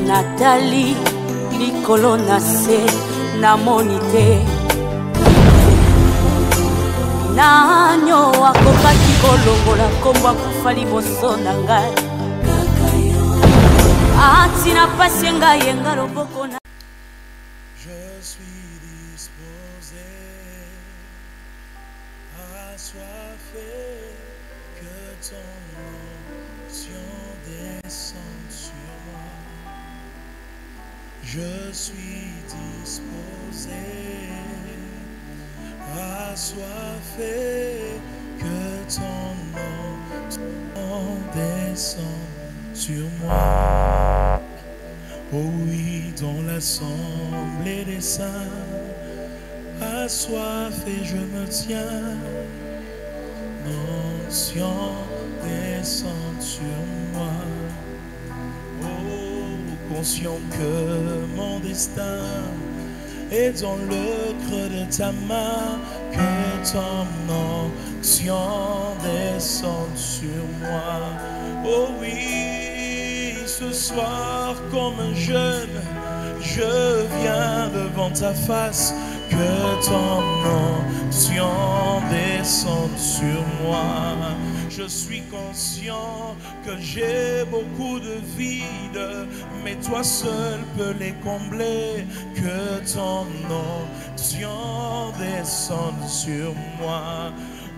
Nathalie likolo na se na monite nanyo akokaki kolongola kombo akufa liboso na ngai atina pasi ngai yenga loboko na Je suis disposé, assoiffé, que ton onction descende sur moi. Je suis disposé, assoiffé, que ton onction descende sur moi. Oh oui, dans l'assemblée des saints, assoiffé, je me tiens. L'onction descend sur moi. Oh, conscient que mon destin est dans le creux de ta main, que ton onction descende sur moi. Oh oui, ce soir comme un jeune, je viens devant ta face, que ton onction descende sur moi. Je suis conscient que j'ai beaucoup de vides, mais toi seul peux les combler. Que ton onction descende sur moi.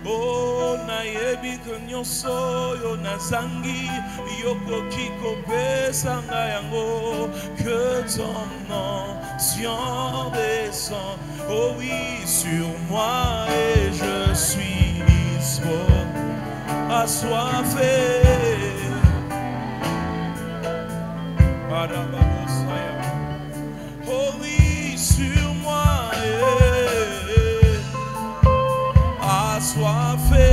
Oh, nayebi que nyonso yo nazangi yokoki kopesa ngai yango. Que ton onction descende, oh oui, sur moi, et je suis disposé, assoiffé. Oh oui, sur moi, assoiffé.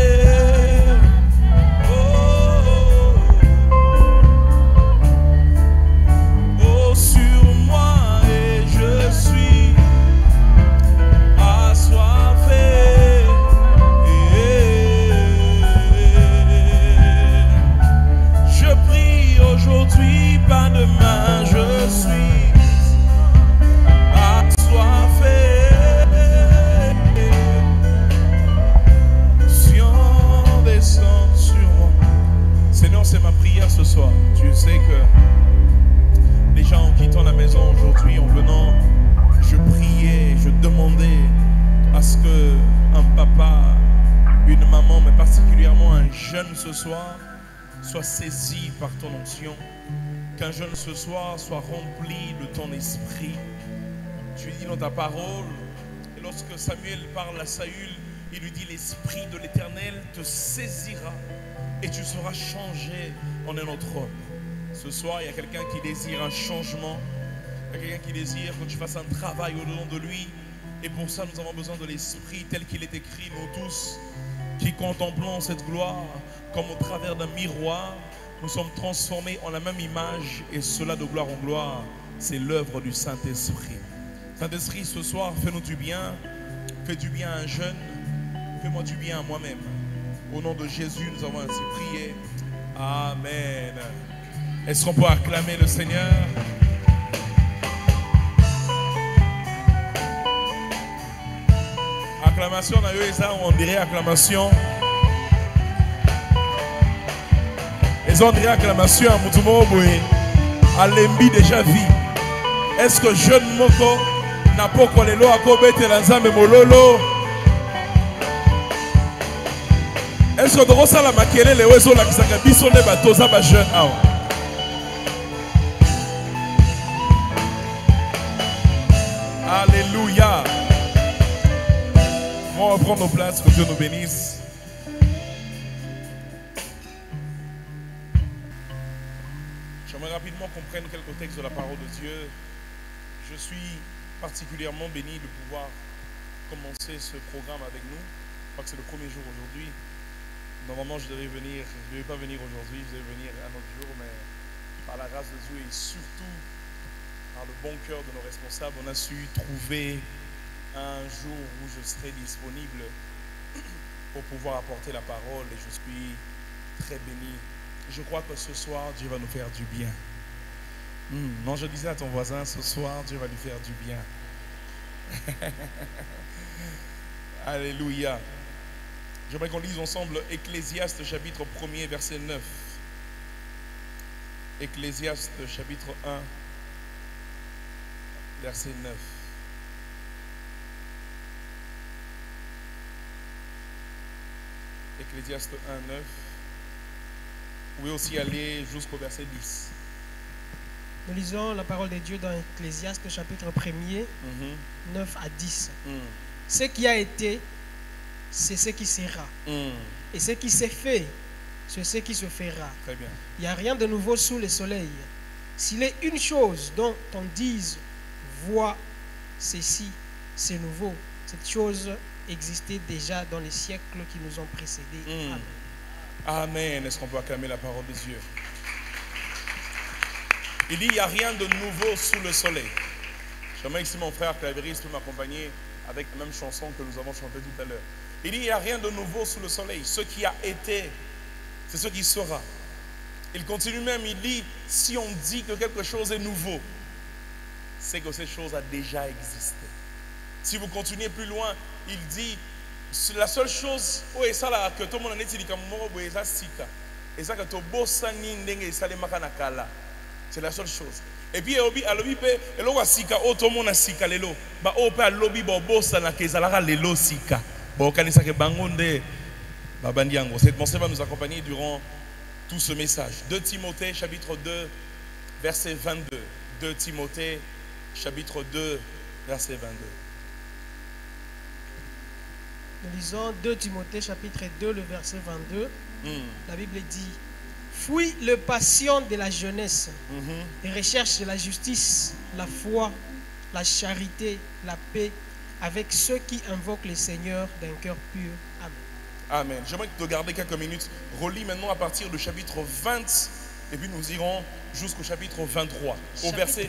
Oh, sur moi, et je suis assoiffé. Je prie aujourd'hui, pas demain, je suis assoiffé. Descend sur moi. Seigneur, c'est ma prière ce soir. Tu sais que déjà en quittant la maison aujourd'hui, en venant, je priais, je demandais à ce que un papa, une maman, mais particulièrement un jeune ce soir, soit saisi par ton onction. Qu'un jeune ce soir soit rempli de ton esprit. Tu dis dans ta parole, et lorsque Samuel parle à Saül, il lui dit: l'esprit de l'Éternel te saisira et tu seras changé en un autre homme. Ce soir, il y a quelqu'un qui désire un changement. Il y a quelqu'un qui désire que tu fasses un travail au-dedans de lui. Et pour ça, nous avons besoin de l'esprit tel qu'il est écrit, nous tous, qui contemplons cette gloire comme au travers d'un miroir. Nous sommes transformés en la même image, et cela de gloire en gloire. C'est l'œuvre du Saint-Esprit. Saint-Esprit, ce soir, fais-nous du bien. Fais du bien à un jeune. Fais-moi du bien à moi-même. Au nom de Jésus, nous avons ainsi prié. Amen. Est-ce qu'on peut acclamer le Seigneur? Acclamation, on dirait acclamation. Et on dirait acclamation à Moutumo Boué. À l'embi déjà vie. Est-ce que jeune Moko n'a pas collé l'eau à Kobe Telanzame Mololo? Est-ce que tu as la maquille les oiseaux là qui sont bisonnés par tous les jeunes? Alléluia. On va prendre nos places, que Dieu nous bénisse. J'aimerais rapidement qu'on prenne quelques textes de la parole de Dieu. Je suis particulièrement béni de pouvoir commencer ce programme avec nous. crois que c'est le premier jour aujourd'hui. Normalement, je ne devais pas venir aujourd'hui, je devais venir un autre jour, mais par la grâce de Dieu et surtout par le bon cœur de nos responsables, on a su trouver un jour où je serai disponible pour pouvoir apporter la parole et je suis très béni. Je crois que ce soir, Dieu va nous faire du bien. Non, je disais à ton voisin, ce soir, Dieu va lui faire du bien. Alléluia. J'aimerais qu'on lise ensemble Ecclésiaste chapitre 1er verset 9. Ecclésiaste chapitre 1 verset 9. Ecclésiaste 1, 9. Vous pouvez aussi aller jusqu'au verset 10. Nous lisons la parole de Dieu dans Ecclésiaste chapitre 1er, 9 à 10. Ce qui a été, c'est ce qui sera. Et ce qui s'est fait, c'est ce qui se fera. Très bien. Il n'y a rien de nouveau sous le soleil. S'il est une chose dont on dise, vois, ceci, c'est nouveau, cette chose existait déjà dans les siècles qui nous ont précédés. Amen. Amen. Est-ce qu'on peut acclamer la parole de Dieu? Il dit, il n'y a rien de nouveau sous le soleil. J'aimerais que si mon frère Claveris peut m'accompagner avec la même chanson que nous avons chantée tout à l'heure. Il dit, il n'y a rien de nouveau sous le soleil. Ce qui a été, c'est ce qui sera. Il continue même, il dit, si on dit que quelque chose est nouveau, c'est que cette chose a déjà existé. Si vous continuez plus loin, il dit, la seule chose que tout le monde a dit, c'est la seule chose. Et puis, cette pensée va nous accompagner durant tout ce message. 2 Timothée chapitre 2 verset 22. 2 Timothée chapitre 2 verset 22. Nous lisons 2 Timothée chapitre 2 le verset 22. La Bible dit: fuis le passion de la jeunesse et recherche la justice, la foi, la charité, la paix avec ceux qui invoquent le Seigneur d'un cœur pur. Amen. Amen. J'aimerais te garder quelques minutes. Relis maintenant à partir du chapitre 20 et puis nous irons jusqu'au chapitre 23. Au verset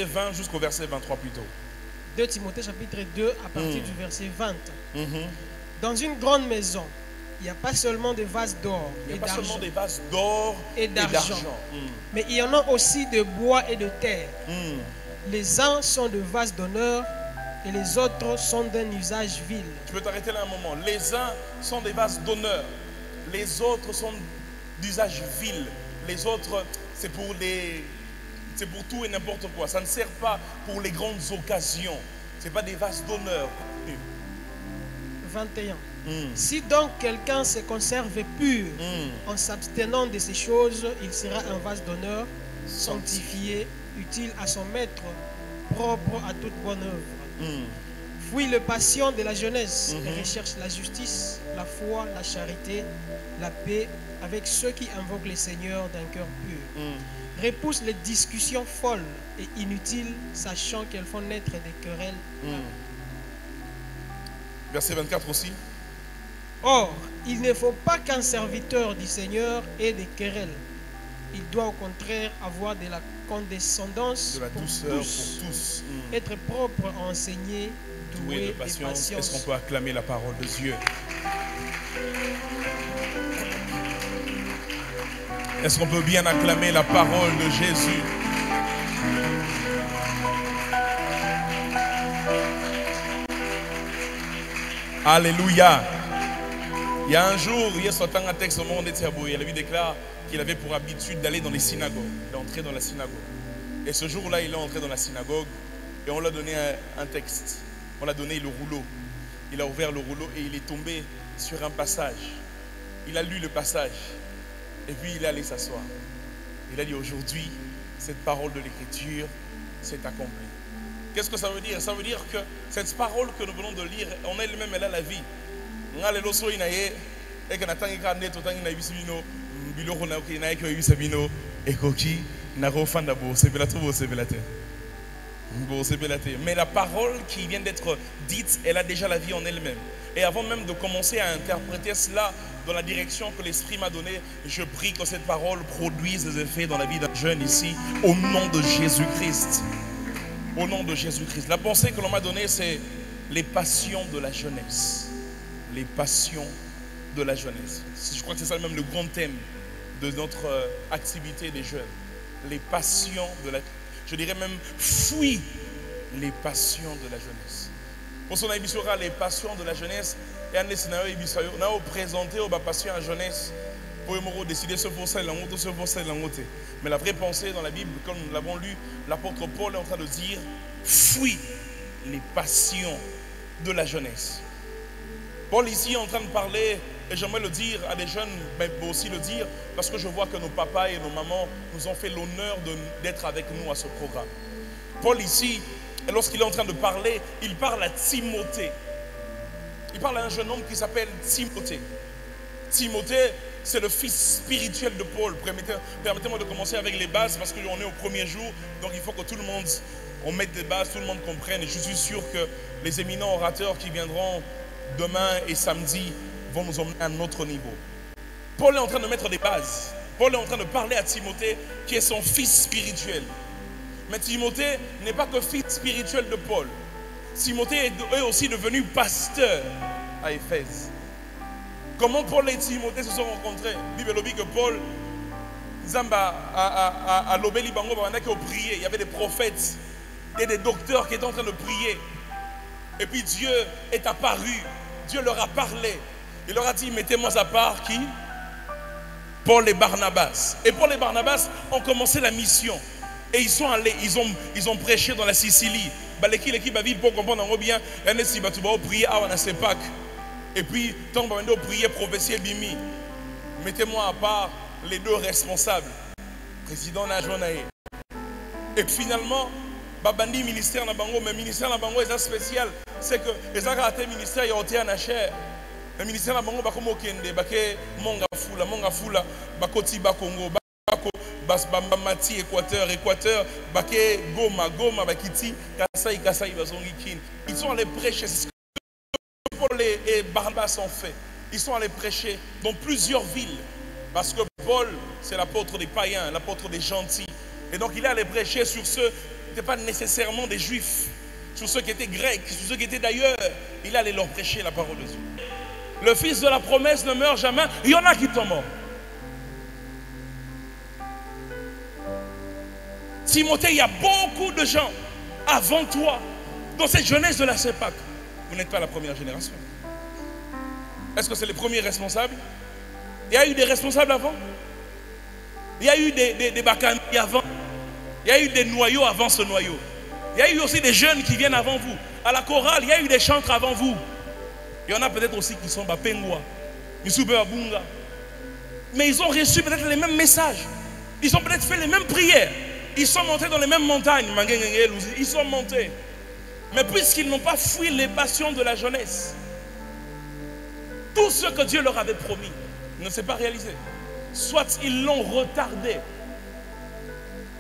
20 jusqu'au verset 23 plutôt. 2 Timothée chapitre 2 à partir du verset 20. Dans une grande maison, il n'y a pas seulement des vases d'or et d'argent, mais il y en a aussi de bois et de terre. Les uns sont de vases d'honneur et les autres sont d'un usage vil. Tu peux t'arrêter là un moment. Les uns sont des vases d'honneur, les autres sont d'usage vil. Les autres, c'est pour tout et n'importe quoi. Ça ne sert pas pour les grandes occasions. Ce n'est pas des vases d'honneur. 21. Si donc quelqu'un se conserve pur en s'abstenant de ces choses, il sera un vase d'honneur, sanctifié, utile à son maître, propre à toute bonne œuvre. Fuis le passion de la jeunesse et recherche la justice, la foi, la charité, la paix avec ceux qui invoquent le Seigneur d'un cœur pur. Repousse les discussions folles et inutiles, sachant qu'elles font naître des querelles. Verset 24 aussi. Or, il ne faut pas qu'un serviteur du Seigneur ait des querelles. Il doit au contraire avoir de la condescendance, de la douceur pour tous. Être propre à enseigner, doué de patience. Est-ce qu'on peut acclamer la parole de Dieu? Est-ce qu'on peut bien acclamer la parole de Jésus? Alléluia. Il y a un jour, il y a un texte au monde de la Bible déclare qu'il avait pour habitude d'aller dans les synagogues, d'entrer dans la synagogue. Et ce jour-là, il est entré dans la synagogue et on lui a donné un texte. On lui a donné le rouleau. Il a ouvert le rouleau et il est tombé sur un passage. Il a lu le passage et puis il est allé s'asseoir. Il a dit: aujourd'hui, cette parole de l'Écriture s'est accomplie. Qu'est-ce que ça veut dire? Ça veut dire que cette parole que nous venons de lire, en elle-même, elle a la vie. Mais la parole qui vient d'être dite, elle a déjà la vie en elle-même. Et avant même de commencer à interpréter cela dans la direction que l'Esprit m'a donnée, je prie que cette parole produise des effets dans la vie d'un jeune ici, au nom de Jésus-Christ. Au nom de Jésus-Christ. La pensée que l'on m'a donnée, c'est les passions de la jeunesse. Les passions de la jeunesse. Je crois que c'est ça même le grand thème de notre activité des jeunes. Les passions de la... Je dirais même, fuis les passions de la jeunesse. Pour son avis, les passions de la jeunesse, et on a présenté aux passions de la jeunesse pour décider ce pour ça, ce pour ça, mais la vraie pensée dans la Bible, comme nous l'avons lu, l'apôtre Paul est en train de dire, fuis les passions de la jeunesse. Paul ici est en train de parler, et j'aimerais le dire à des jeunes, mais aussi le dire, parce que je vois que nos papas et nos mamans nous ont fait l'honneur d'être avec nous à ce programme. Paul ici, lorsqu'il est en train de parler, il parle à Timothée. Il parle à un jeune homme qui s'appelle Timothée. Timothée, c'est le fils spirituel de Paul. Permettez-moi de commencer avec les bases parce qu'on est au premier jour. Donc il faut que tout le monde, on mette des bases, tout le monde comprenne. Et je suis sûr que les éminents orateurs qui viendront demain et samedi vont nous emmener à un autre niveau. Paul est en train de mettre des bases. Paul est en train de parler à Timothée qui est son fils spirituel. Mais Timothée n'est pas que fils spirituel de Paul. Timothée est aussi devenu pasteur à Éphèse. Comment Paul et Timothée se sont rencontrés? Bible dit que Paul, Zamba, à l'Obéli Bango, il y avait des prophètes et des docteurs qui étaient en train de prier. Et puis Dieu est apparu, Dieu leur a parlé. Il leur a dit, mettez-moi à part qui? Paul et Barnabas. Et Paul et Barnabas ont commencé la mission. Et ils sont allés, ils ont prêché dans la Sicile. L'équipe a vu pour comprendre bien. Prier à Sepak. Et puis, tant que prier, prophétie Bimi. Mettez-moi à part les deux responsables. Président Najonae. Et finalement, Babandi ministère na bango, mais ministère na bango est spécial. C'est que les agents ministère y ont été en achère. Le ministère na bango bakomo kende, baké monga fula, bakoti bakongo. Mati Équateur, Baké, Goma, Bakiti, Kasai, Bazongikin. Ils sont allés prêcher. C'est ce que Paul et Barnabas ont fait. Ils sont allés prêcher dans plusieurs villes. Parce que Paul, c'est l'apôtre des païens, l'apôtre des gentils. Et donc il est allé prêcher sur ceux qui n'étaient pas nécessairement des juifs, sur ceux qui étaient grecs, sur ceux qui étaient d'ailleurs. Il est allé leur prêcher la parole de Dieu. Le fils de la promesse ne meurt jamais. Il y en a qui sont morts. Timothée, il y a beaucoup de gens avant toi dans cette jeunesse de la CEPAC. Vous n'êtes pas la première génération. Est-ce que c'est les premiers responsables? Il y a eu des responsables avant. Il y a eu des bacani avant. Il y a eu des noyaux avant ce noyau. Il y a eu aussi des jeunes qui viennent avant vous. À la chorale, il y a eu des chantres avant vous. Il y en a peut-être aussi qui sont Bapengwa, Bunga. Mais ils ont reçu peut-être les mêmes messages. Ils ont peut-être fait les mêmes prières. Ils sont montés dans les mêmes montagnes. Ils sont montés. Mais puisqu'ils n'ont pas fui les passions de la jeunesse, tout ce que Dieu leur avait promis ne s'est pas réalisé. Soit ils l'ont retardé.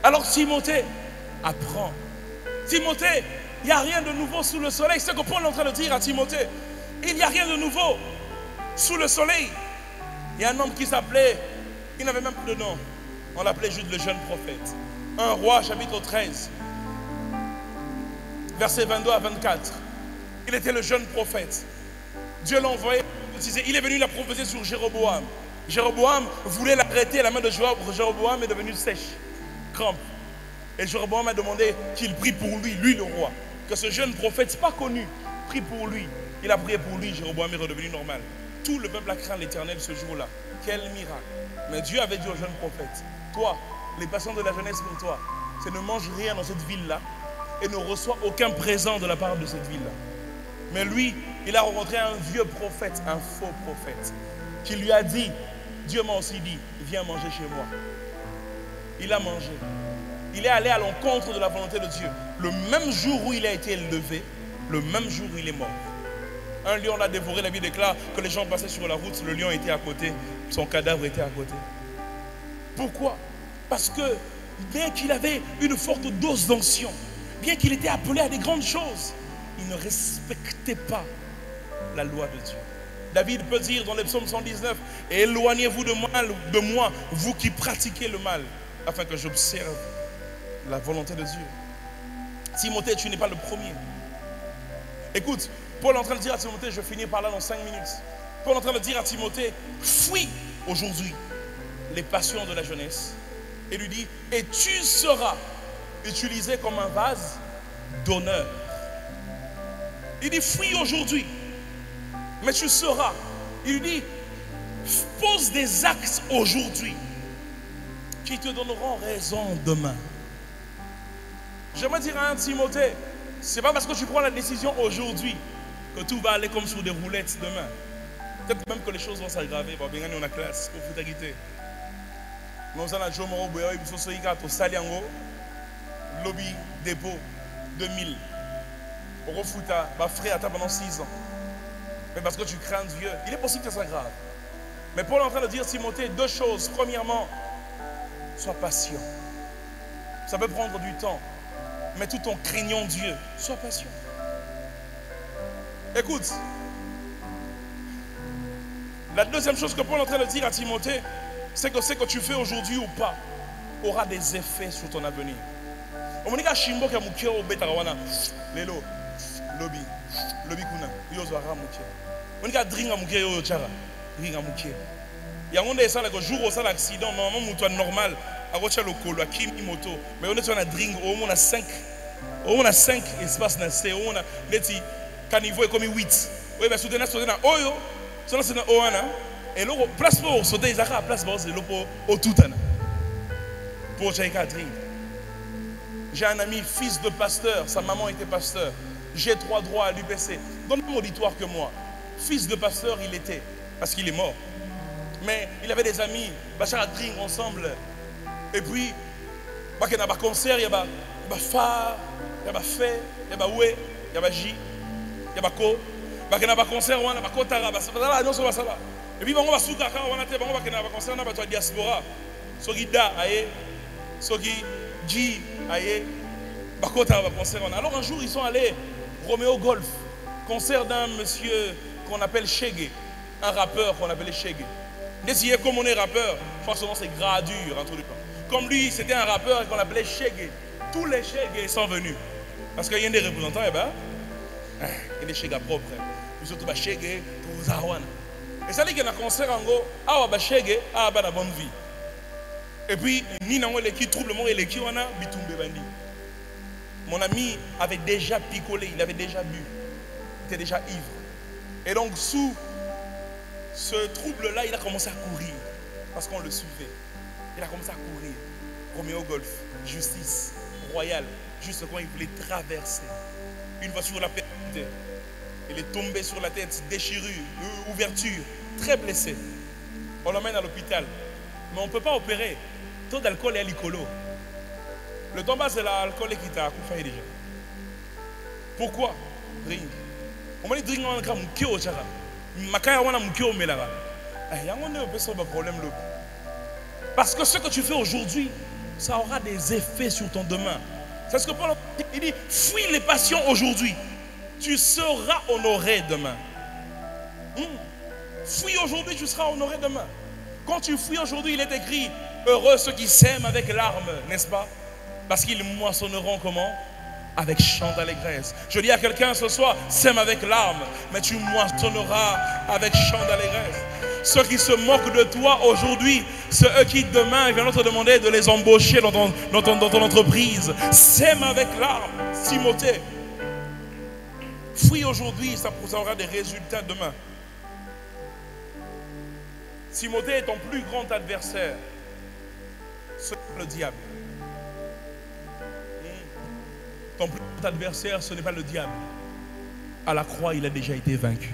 Alors Timothée, apprends. Timothée, il n'y a rien de nouveau sous le soleil. C'est ce que Paul est en train de dire à Timothée. Il n'y a rien de nouveau sous le soleil. Il y a un homme qui s'appelait, il n'avait même plus de nom. On l'appelait juste le jeune prophète. 1 Roi, chapitre 13, versets 22 à 24. Il était le jeune prophète. Dieu l'a envoyé, il est venu la prophétie sur Jéroboam. Jéroboam voulait l'arrêter, la main de Jéroboam est devenue sèche, crampe. Et Jéroboam a demandé qu'il prie pour lui, lui le roi. Que ce jeune prophète, pas connu, prie pour lui. Il a prié pour lui, Jéroboam est redevenu normal. Tout le peuple a craint l'Éternel ce jour-là. Quel miracle. Mais Dieu avait dit au jeune prophète, toi, les passions de la jeunesse pour toi, c'est ne mange rien dans cette ville-là et ne reçoit aucun présent de la part de cette ville-là. Mais lui, il a rencontré un vieux prophète, un faux prophète, qui lui a dit, Dieu m'a aussi dit, viens manger chez moi. Il a mangé. Il est allé à l'encontre de la volonté de Dieu. Le même jour où il a été élevé, le même jour où il est mort. Un lion l'a dévoré, la Bible déclare que les gens passaient sur la route, le lion était à côté, son cadavre était à côté. Pourquoi? Parce que bien qu'il avait une forte dose d'onction, bien qu'il était appelé à des grandes choses, il ne respectait pas la loi de Dieu. David peut dire dans les psaumes 119, éloignez-vous de moi, vous qui pratiquez le mal, afin que j'observe la volonté de Dieu. Timothée, tu n'es pas le premier. Écoute, Paul est en train de dire à Timothée, je finis par là dans 5 minutes. Paul est en train de dire à Timothée, fuis aujourd'hui les passions de la jeunesse. Et lui dit, et tu seras utilisé comme un vase d'honneur. Il dit, fuis aujourd'hui, mais tu seras. Il lui dit, pose des actes aujourd'hui qui te donneront raison demain. J'aimerais dire à un Timothée, c'est pas parce que tu prends la décision aujourd'hui que tout va aller comme sur des roulettes demain. Peut-être même que les choses vont s'aggraver. Bon, bien, on a classe pour vous t'aguiter. Nous allons jouer au Boya, il faut se dire au Saliango, lobby dépôt 2000. Au refuta, ma frère attend pendant 6 ans. Mais parce que tu crains Dieu, il est possible que ça s'aggrave. Mais Paul est en train de dire, Timothée, 2 choses. Premièrement, sois patient. Ça peut prendre du temps. Mais tout en craignant Dieu, sois patient. Écoute, la deuxième chose que Paul est en train de dire à Timothée, c'est que ce que tu fais aujourd'hui ou pas aura des effets sur ton avenir. On me dit que Shimbo qui a mouké au Betarawana, Lelo, Lobby Kuna, Yozara mouké. On dit que Dringa mouké au Chara, Dringa mouké. Il y a un monde ça, le jour où ça l'accident, normalement, moutoua normal, à Rocha Locolo, à Kimi Moto, mais on est sur un drink, on a 5 espaces dans ce, on a les caniveau comme 8. Oui, mais soutenez, Oyo, c'est un Oana. Et là, place pour sauter, ils ont place pour au tout pour Jaïka drink. J'ai un ami, fils de pasteur, sa maman était pasteur. J'ai 3 droits à l'UPC. Dans le même auditoire que moi. Fils de pasteur, il était, parce qu'il est mort. Mais il avait des amis, Bachar drink ensemble. Et puis, il y a un concert, il y a un phare, il y a un fait, il y a un oué, il y a un J, il y a un ko. Il y a un concert, il y a un kotara, et puis, on va souka, on va un concert, on va la diaspora. Sogi da, aye, Sogi J, aye, bakota, concert. Alors un jour, ils sont allés Roméo Golf, concert d'un monsieur qu'on appelle Shege, un rappeur qu'on appelait Shege. Décidé comme on est rappeur, forcément c'est gradure, en tout cas. Comme lui, c'était un rappeur qu'on appelait Shege. Tous les Shege sont venus. Parce qu'il y a des représentants, il y a des Shege propres. Surtout Shege, pour Zawana. Et ça dit qu'il y a un concert en go, ah Shege, ah la bonne vie. Et puis, ni n'a qui trouble le monde et les qui on a bitumbe bandi. Mon ami avait déjà picolé, il avait déjà bu, il était déjà ivre. Et donc sous ce trouble-là, il a commencé à courir parce qu'on le suivait. Il a commencé à courir. Roméo Golf, justice, royale, juste quand il voulait traverser. Une voiture l'a pété. Il est tombé sur la tête, déchirure, ouverture, très blessé. On l'emmène à l'hôpital. Mais on ne peut pas opérer. Taux d'alcool est à l'icolo. Le tomba, c'est l'alcool qui t'a coupé déjà. Pourquoi? Drink. On m'a dit drink, on a un mouké au chara. Makaya, on a un mouké au mélara. Il y a un peu de problème. Parce que ce que tu fais aujourd'hui, ça aura des effets sur ton demain. C'est ce que Paul dit. Fuis les passions aujourd'hui. Tu seras honoré demain. Fuis aujourd'hui, tu seras honoré demain. Quand tu fuis aujourd'hui, il est écrit heureux ceux qui sèment avec larmes, n'est-ce pas? Parce qu'ils moissonneront comment? Avec chant d'allégresse. Je dis à quelqu'un ce soir, sème avec larmes, mais tu moissonneras avec chant d'allégresse. Ceux qui se moquent de toi aujourd'hui, c'est eux qui demain viendront te demander de les embaucher dans ton entreprise. Sème avec larmes, Timothée. Fuis aujourd'hui, ça aura des résultats demain. Timothée est ton plus grand adversaire. C'est le diable. Ton plus grand adversaire, ce n'est pas le diable. À la croix, il a déjà été vaincu.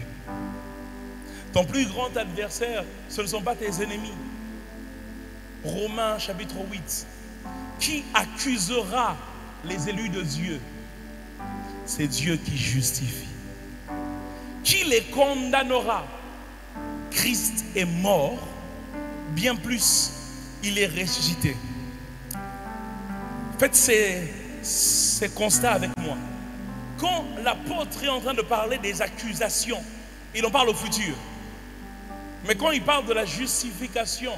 Ton plus grand adversaire, ce ne sont pas tes ennemis. Romains chapitre 8. Qui accusera les élus de Dieu? C'est Dieu qui justifie. Qui les condamnera? Christ est mort, bien plus, il est ressuscité. Faites ces constats avec moi. Quand l'apôtre est en train de parler des accusations il en parle au futur. Mais quand il parle de la justification,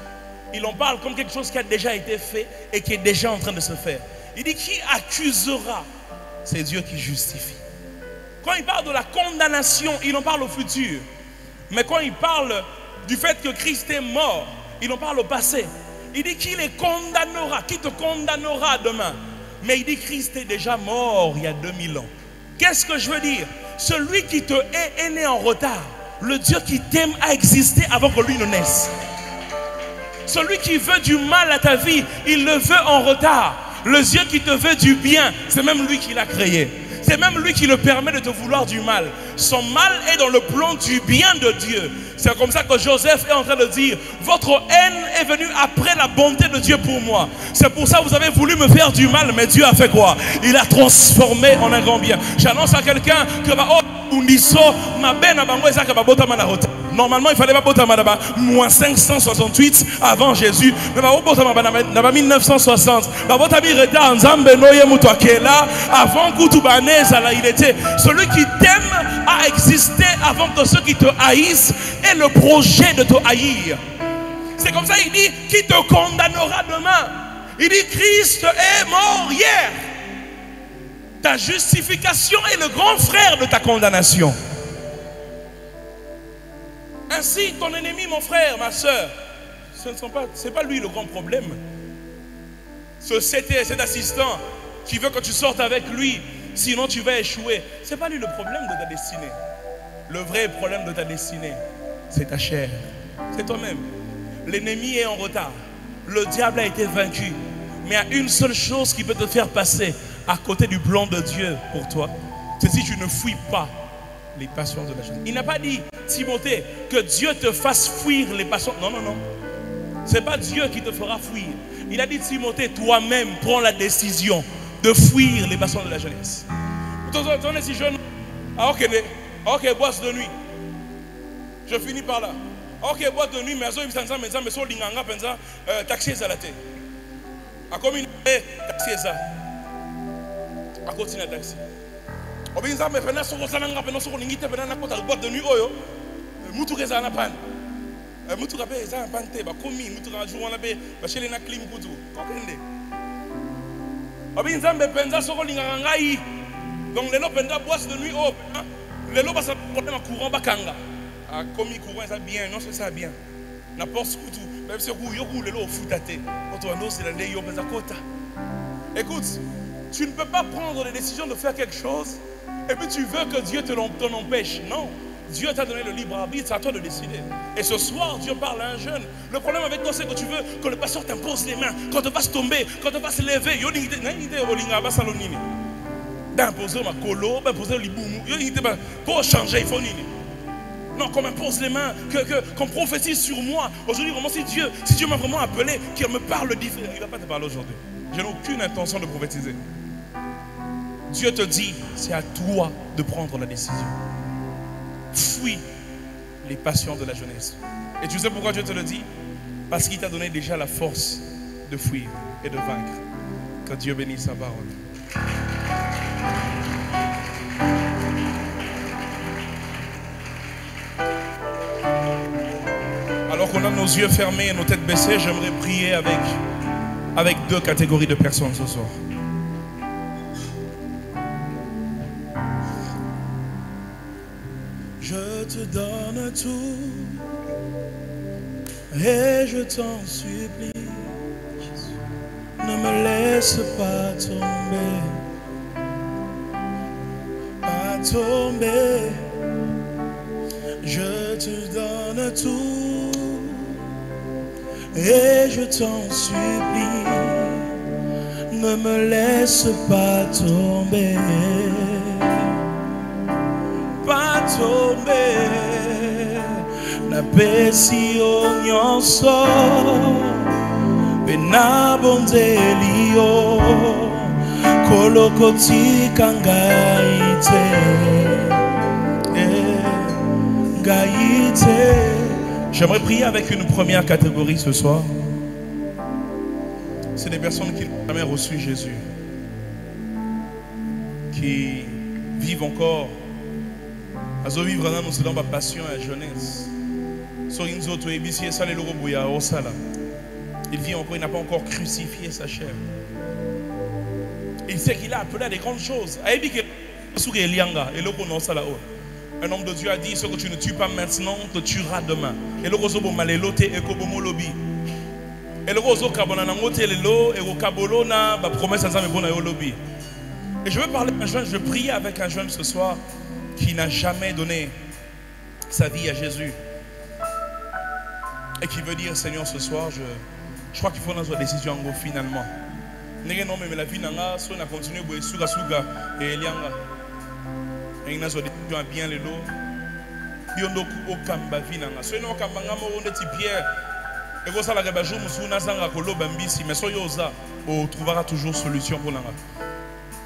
il en parle comme quelque chose qui a déjà été fait et qui est déjà en train de se faire. Il dit qui accusera? C'est Dieu qui justifie. Quand il parle de la condamnation, il en parle au futur. Mais quand il parle du fait que Christ est mort, il en parle au passé. Il dit qui les condamnera? Qui te condamnera demain? Mais il dit Christ est déjà mort il y a 2000 ans. Qu'est-ce que je veux dire? Celui qui te est né en retard. Le Dieu qui t'aime a existé avant que lui ne naisse. Celui qui veut du mal à ta vie, il le veut en retard. Le Dieu qui te veut du bien, c'est même lui qui l'a créé. C'est même lui qui le permet de te vouloir du mal. Son mal est dans le plan du bien de Dieu. C'est comme ça que Joseph est en train de dire, votre haine est venue après la bonté de Dieu pour moi. C'est pour ça que vous avez voulu me faire du mal, mais Dieu a fait quoi? Il a transformé en un grand bien. J'annonce à quelqu'un que normalement il fallait pas botter moins 568 avant Jésus, mais dans 1960 avant il était celui qui t'aime a existé avant que ceux qui te haïssent aient le projet de te haïr. C'est comme ça il dit qui te condamnera demain. Il dit Christ est mort hier. Ta justification est le grand frère de ta condamnation. Ainsi, ton ennemi, mon frère, ma soeur, ce n'est pas lui le grand problème. Cet assistant qui veut que tu sortes avec lui, sinon tu vas échouer. Ce n'est pas lui le problème de ta destinée. Le vrai problème de ta destinée, c'est ta chair. C'est toi-même. L'ennemi est en retard. Le diable a été vaincu. Mais il y a une seule chose qui peut te faire passer à côté du plan de Dieu pour toi. C'est si tu ne fuis pas les passions de la chair. Il n'a pas dit, Timothée, que Dieu te fasse fuir les passions. Non, non, non. Ce n'est pas Dieu qui te fera fuir. Il a dit, Timothée, toi-même prends la décision de fuir les passions de la jeunesse. Attendez, si jeune. Ok, boisse de nuit. Je finis par là. Ok, boîte de nuit, mais so linganga penza taxi za la te. A commune taxi za. A continue taxi. Obinza me pena so kozalanga pena so lingite pena na kota boîte de nuit oyo. Mutu keza na pan. Mutu ka pe za pante ba komi mutu ka jour na be ba chele na clim kutu. Kokende. Obinza me penza so linganga ngai. Donc les lopenda boîte de nuit oh. Les lots passent problème courant bakanga. A commis courant ça bien, non c'est ça bien. N'importe tout, même si vous roule le foutate. C'est la lei kota. Écoute, tu ne peux pas prendre les décisions de faire quelque chose et puis tu veux que Dieu t'en empêche. Non, Dieu t'a donné le libre arbitre, c'est à toi de décider. Et ce soir, Dieu parle à un jeune. Le problème avec toi, c'est que tu veux que le pasteur t'impose les mains, qu'on te fasse tomber, qu'on te fasse lever. D'imposer ma colo, d'imposer l'iboumu. Pour changer, il faut nini. Non, qu'on m'impose les mains, qu'on prophétise sur moi. Aujourd'hui, vraiment, si Dieu m'a vraiment appelé, qu'il me parle différent, il ne va pas te parler aujourd'hui. Je n'ai aucune intention de prophétiser. Dieu te dit, c'est à toi de prendre la décision. Fuis les passions de la jeunesse. Et tu sais pourquoi Dieu te le dit? Parce qu'il t'a donné déjà la force de fuir et de vaincre. Que Dieu bénisse sa parole. Alors qu'on a nos yeux fermés et nos têtes baissées, j'aimerais prier avec deux catégories de personnes ce soir. Je te donne tout et je t'en supplie, ne me laisse pas tomber, je te donne tout et je t'en supplie, ne me laisse pas tomber, na pesi onyonso bena bondelio kolokoti kangaite gaite. J'aimerais prier avec une première catégorie ce soir. C'est des personnes qui n'ont jamais reçu Jésus, qui vivent encore Azo vivre dans nous dans ma passion et jeunesse. Sorinzo to ebisi ça le robuya au sala. Il vit encore, il n'a pas encore crucifié sa chair. Il sait qu'il a appelé à des grandes choses. Un homme de Dieu a dit, ce que tu ne tues pas maintenant, te tuera demain. Et le roseau malelote et kobomolobi. Et le roseau kabonanangote lelo et kabolona ba promesse à bona yolobi. Et je veux parler d'un jeune, je veux prier avec un jeune ce soir qui n'a jamais donné sa vie à Jésus. Et qui veut dire, Seigneur, ce soir, je crois qu'il faut dans une décision finalement. Non, mais la vie n'a soit on a continué à suga suga et elianga. Et il a une décision bien les lots. Biondo au kamba vie n'a. Soit on kamba ngamo on est Pierre. Et comme ça la rebajou musuna zanga kolo bambisi. Mais soyez osa, on trouvera toujours solution pour l'anga.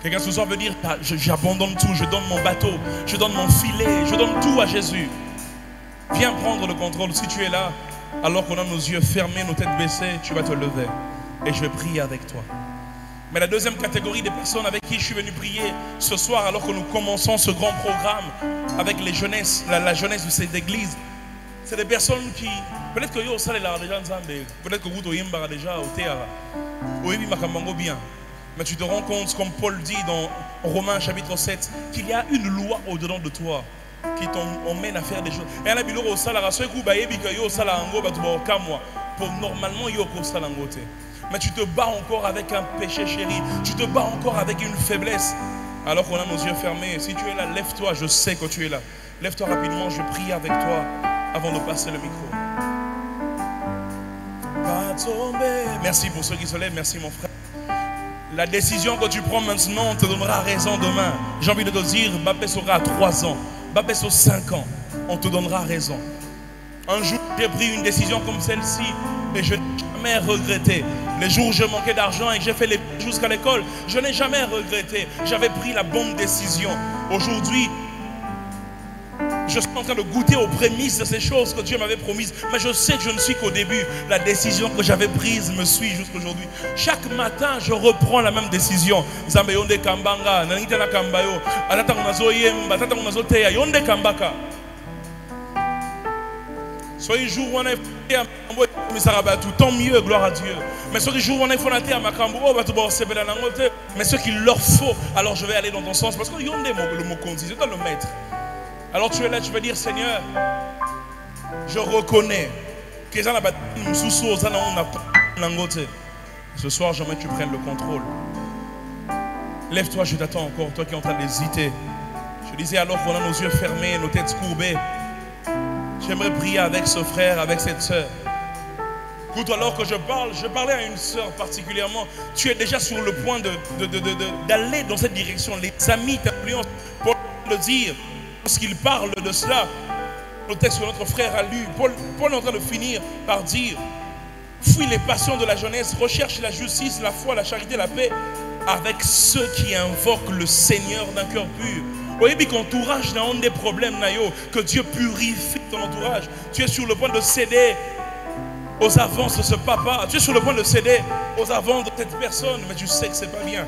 Quelqu'un ce soir veut dire, j'abandonne tout, je donne mon bateau, je donne mon filet, je donne tout à Jésus. Viens prendre le contrôle. Si tu es là, alors qu'on a nos yeux fermés, nos têtes baissées, tu vas te lever. Et je vais prier avec toi. Mais la deuxième catégorie des personnes avec qui je suis venu prier ce soir, alors que nous commençons ce grand programme avec les jeunesses, la jeunesse de cette église, c'est des personnes qui, peut-être que yo ça les déjà peut-être que vous avez déjà au théâtre, au bien. Mais tu te rends compte, comme Paul dit dans Romains chapitre 7, qu'il y a une loi au-dedans de toi qui t'emmène à faire des choses. Et à la bilo au salaire, ce coup bayebi que yo salaire en gros, bah tu vas au camp pour normalement yo au salaire en côté. Mais tu te bats encore avec un péché chéri. Tu te bats encore avec une faiblesse. Alors qu'on a nos yeux fermés. Si tu es là, lève-toi. Je sais que tu es là. Lève-toi rapidement. Je prie avec toi avant de passer le micro. Merci pour ceux qui se lèvent. Merci mon frère. La décision que tu prends maintenant te donnera raison demain. J'ai envie de te dire, Bappé sera à 3 ans. Bappé sera 5 ans. On te donnera raison. Un jour, j'ai pris une décision comme celle-ci et je n'ai jamais regretté. Les jours où je manquais d'argent et que j'ai fait les jusqu'à l'école, je n'ai jamais regretté. J'avais pris la bonne décision. Aujourd'hui, je suis en train de goûter aux prémices de ces choses que Dieu m'avait promises. Mais je sais que je ne suis qu'au début. La décision que j'avais prise me suit jusqu'aujourd'hui. Chaque matin, je reprends la même décision. Soyez jour où on a fait tant mieux, gloire à Dieu. Mais ceux jour où on a fait mais ce qu'il leur faut, alors je vais aller dans ton sens. Parce que le mot conduit, je dois le mettre. Alors tu es là, tu vas dire, Seigneur, je reconnais que ce soir, j'aimerais que tu prennes le contrôle. Lève-toi, je t'attends encore, toi qui es en train d'hésiter. Je disais alors qu'on a nos yeux fermés, nos têtes courbées. J'aimerais prier avec ce frère, avec cette soeur. Écoute, alors que je parlais à une soeur particulièrement. Tu es déjà sur le point d'aller dans cette direction. Les amis t'influencent pour le dire. Lorsqu'il parle de cela, le texte que notre frère a lu, Paul est en train de finir par dire: fuis les passions de la jeunesse, recherche la justice, la foi, la charité, la paix, avec ceux qui invoquent le Seigneur d'un cœur pur. Voyez bien qu'entourage n'a des problèmes, que Dieu purifie ton entourage. Tu es sur le point de céder aux avances de ce papa. Tu es sur le point de céder aux avances de cette personne, mais tu sais que c'est pas bien.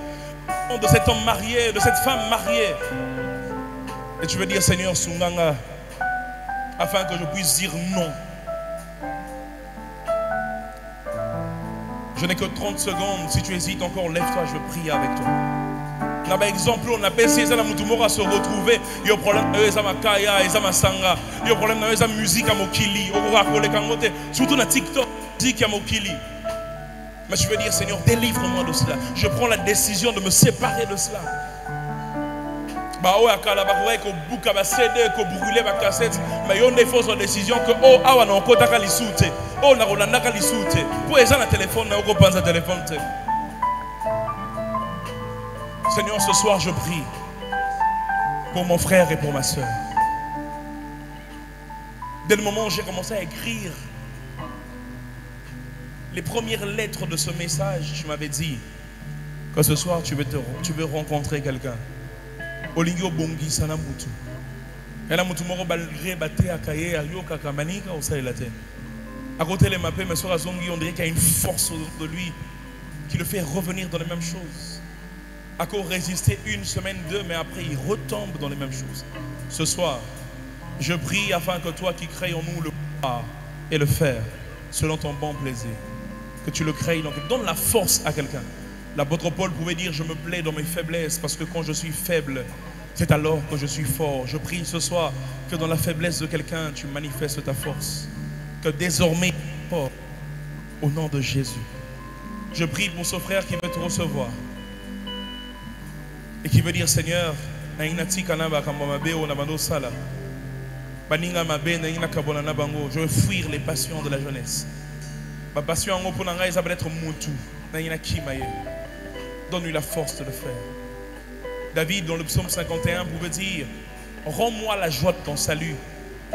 De cet homme marié, de cette femme mariée. Et tu veux dire, Seigneur Sunganga, afin que je puisse dire non. Je n'ai que 30 secondes. Si tu hésites encore, lève-toi, je prie avec toi. Par exemple, on a essayé à se retrouver. Il y a un problème avec ma kaya, avec ma sanga. Il y a un problème avec la musique à Mokili. Surtout dans TikTok, musique à Mokili. Mais je veux dire, Seigneur, délivre-moi de cela. Je prends la décision de me séparer de cela. Mais il y a des fausses décisions que Seigneur, ce soir je prie pour mon frère et pour ma soeur. Dès le moment où j'ai commencé à écrire les premières lettres de ce message, je m'avais dit que ce soir tu veux rencontrer quelqu'un. Olingo bongi sana mutu. Et la mutu moro balgré baté à kaye ayo kakamanika au saïlaté. À côté les mapés, mais sur la zongi, on dirait qu'il y a une force de lui qui le fait revenir dans les mêmes choses. À quoi résister une semaine, 2, mais après il retombe dans les mêmes choses. Ce soir, Je prie afin que toi qui crées en nous le pouvoir et le faire selon ton bon plaisir, que tu le crées, donc donne la force à quelqu'un. L'apôtre Paul pouvait dire: je me plais dans mes faiblesses, parce que quand je suis faible, c'est alors que je suis fort. Je prie ce soir que dans la faiblesse de quelqu'un, tu manifestes ta force. Que désormais, fort, au nom de Jésus. Je prie pour ce frère qui veut te recevoir et qui veut dire: Seigneur, je veux fuir les passions de la jeunesse. Ma passion pour être moutou. Donne-lui la force de le faire. David, dans le psaume 51, pouvait dire: rends-moi la joie de ton salut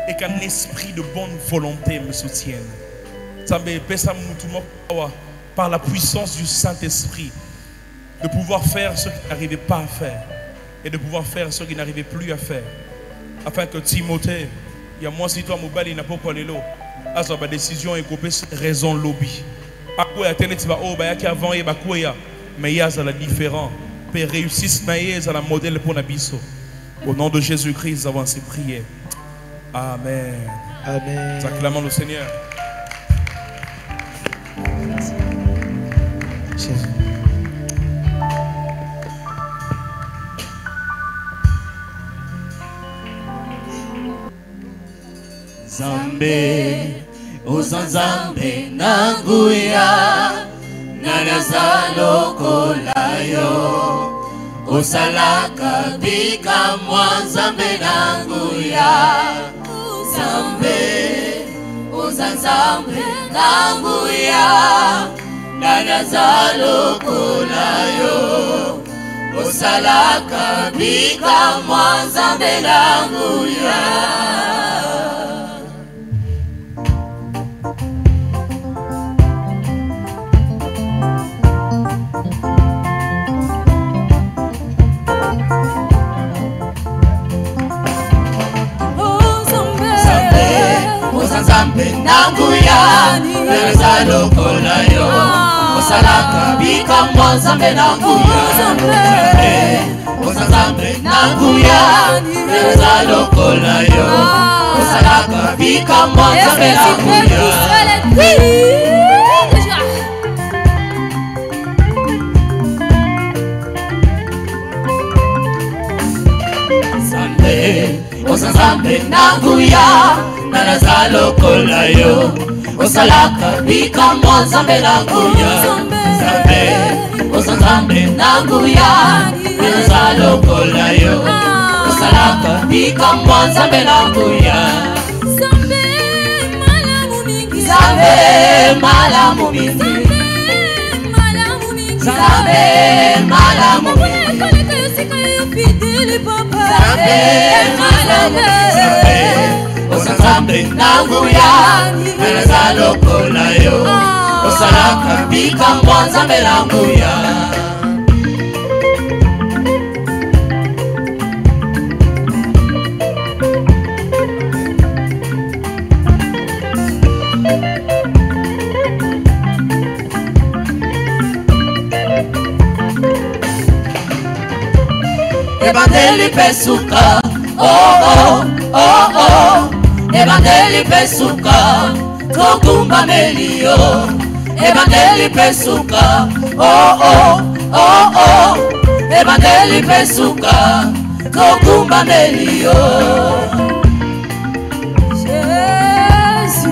et qu'un esprit de bonne volonté me soutienne. Par la puissance du Saint-Esprit, de pouvoir faire ce qu'il n'arrivait pas à faire et de pouvoir faire ce qu'il n'arrivait plus à faire, afin que Timothée, il y a moi si toi mobile n'a pas parlé l'eau, à sa décision et couper raison lobby. À quoi internet va au baya qui avant et bakoya, mais il y a la différence. Peut réussir naïe à la modèle pour Nabiso. Au nom de Jésus-Christ, nous avons ces prières. Amen. Amen. Acclamons le Seigneur. Jésus. Zambe, Ozanzambe, Nanguya, Nanazalo Kolayo, Osalaka, Bika, Mwanzambe, Nanguya, Zambe, Ozanzambe, Nanguya, Nanazalo Kolayo, Osalaka, Bika, Mwanzambe, Nanguya. Zambe nanguya Nezalo kolayo Osalaka bika mwanzambe nanguya Zambe nanguya Nezalo kolayo Osalaka bika mwanzambe nanguya Zambe nanguya Nanazalo kolayo Osalaka bika mwanzambe nanguya Zambe Zambe nanguya Nanazalo kolayo Osalaka bika mwanzambe nanguya Zambe malamu mingi Zambe malamu mingi Zambe malamu mingi Zambe malamu Zambe nanguya Nanazalo kolayo Osalaka bika mwanzambe nanguya Evangeli pesuka oh oh oh oh Evangeli pesuka Kokumba melio Evangeli pesuka oh oh oh oh Evangeli pesuka Kokumba melio Jésus.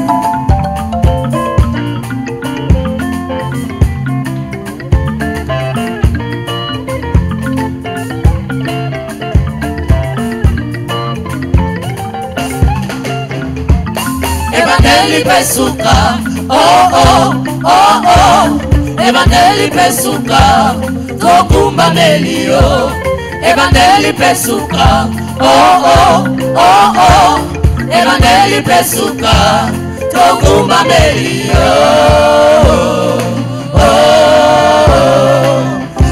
Evangeli pesuka oh oh oh oh Evangeli pesuka Kokumba melio Evangeli pesuka oh oh oh oh Evangeli pesuka Kokumba melio oh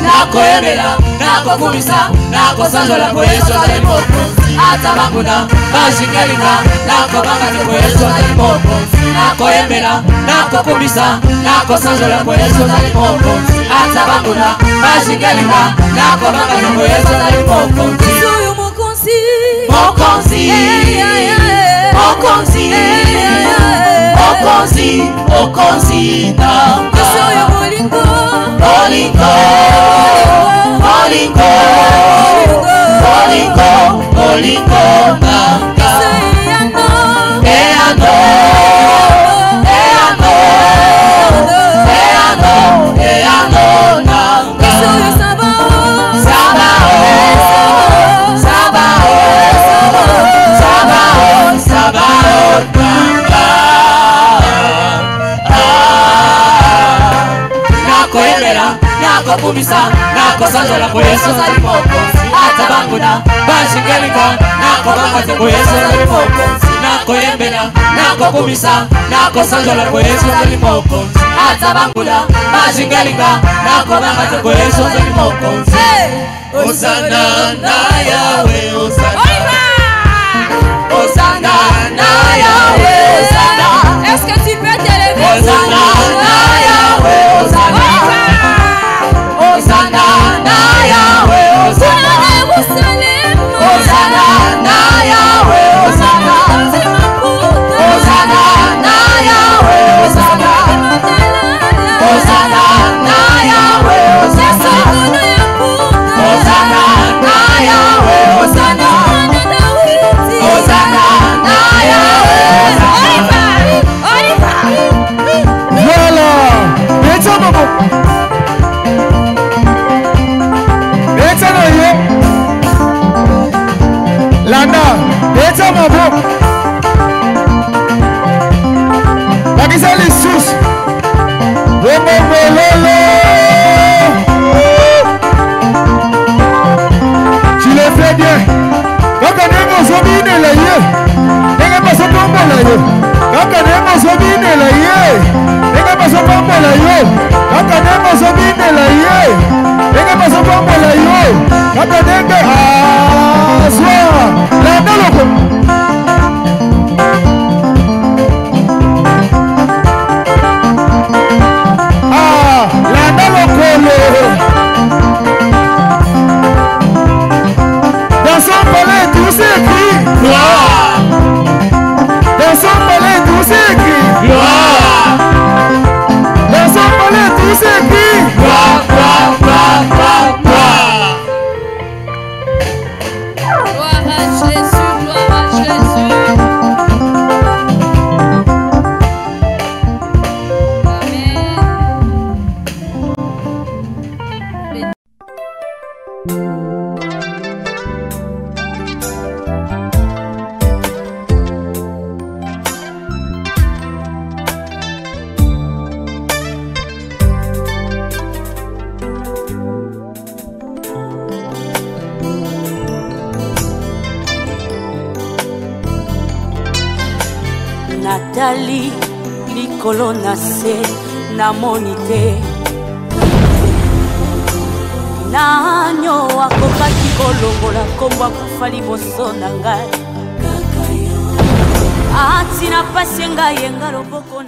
Nakoyemela Nakokumisa Nakosanjola kwa Yesu alimoko Atabakuna Bashikelina Nakobanga kwa Yesu alimoko Nakoyemela Nakokumisa Nakosanjola kwa Yesu alimoko Atabakuna Bashikelina Nakobanga kwa Yesu alimoko Suyu mukonsi Mokonzi, Mokonzi, Mokonzi, Mokonzi nanga. Bolingo, Bolingo, Bolingo, Bolingo nanga. Eano, Eano, Eano, Eano nanga. Sabao, Sabao, Sabao, Sabao nanga. Nakoyemera, nakopumisa, nakosanjola kwa Yesu zali mokonzi. Atabanguna, bashingelika, nakobangate kwa Yesu zali mokonzi. Nakoyemera, nakopumisa, nakosanjola kwa Yesu zali mokonzi. Atabanguna, bashingelika, nakobangate kwa Yesu zali mokonzi. Osana na Yahweh, Osana. Osana na Yahweh, Osana. Est-ce que tu peux t'élever? Osana na Yahweh, Osana. Osana na Yahweh, Osana. Osana na Yahweh, Osana. Osana na Yahweh, Osana. Osana na Yahweh, Osana. Osana na Yahweh, Osana. Osana na Yahweh, Osana. Voilà. Beta mabo. Beta na ye. Landa. Beta mabo. Bakisa les sous. Lolo. Tu le fais bien. Quand on est mon zombie de la ye. N'est-ce pas ça tombe la ye. Quand on est mon zombie de la ye. N'est-ce pas ça tombe la ye. Quand on est mon zombie de la ye. N'est-ce pas ça tombe la ye. Quand on est que soir. La naloco. Dans son palais tout s'écrit gloire. Dans son palais tout s'écrit gloire. Dans son palais tout s'écrit gloire, gloire, gloire, gloire, gloire. Gloire à Jésus, gloire à Jésus. Nathalie likolo na se na monite nanyo akokaki kolongola kombo akufa liboso na ngai atina pasi ngai yenga loboko